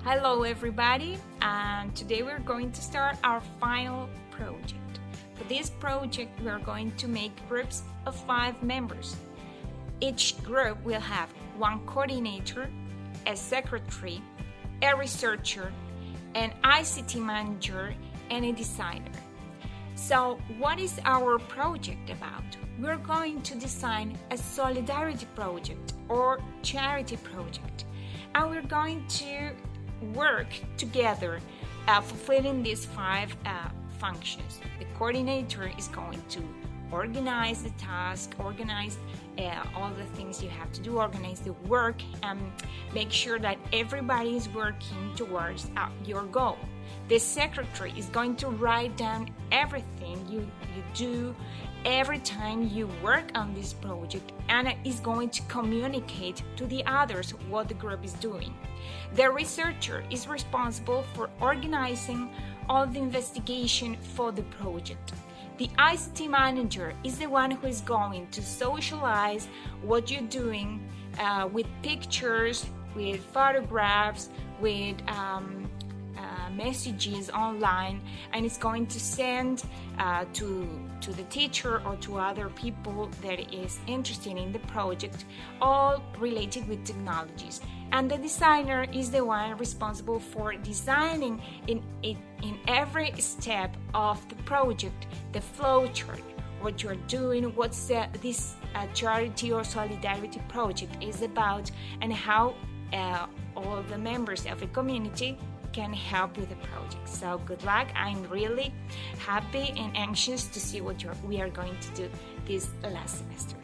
Hello everybody, and today we're going to start our final project. For this project we are going to make groups of 5 members. Each group will have one coordinator, a secretary, a researcher, an ICT manager, and a designer. So what is our project about? We're going to design a solidarity project or charity project, and we're going to work together fulfilling these 5 functions. The coordinator is going to organize the task, organize all the things you have to do, organize the work, and make sure that everybody is working towards your goal. The secretary is going to write down everything you do every time you work on this project, and is going to communicate to the others what the group is doing. The researcher is responsible for organizing all the investigation for the project. The ICT manager is the one who is going to socialize what you're doing with pictures, with photographs, with messages online, and it's going to send to the teacher or to other people that is interested in the project, all related with technologies. And the designer is the one responsible for designing in every step of the project, the flow chart, what you're doing, what's this charity or solidarity project is about, and how all the members of a community can help with the project. So good luck. I'm really happy and anxious to see what we are going to do this last semester.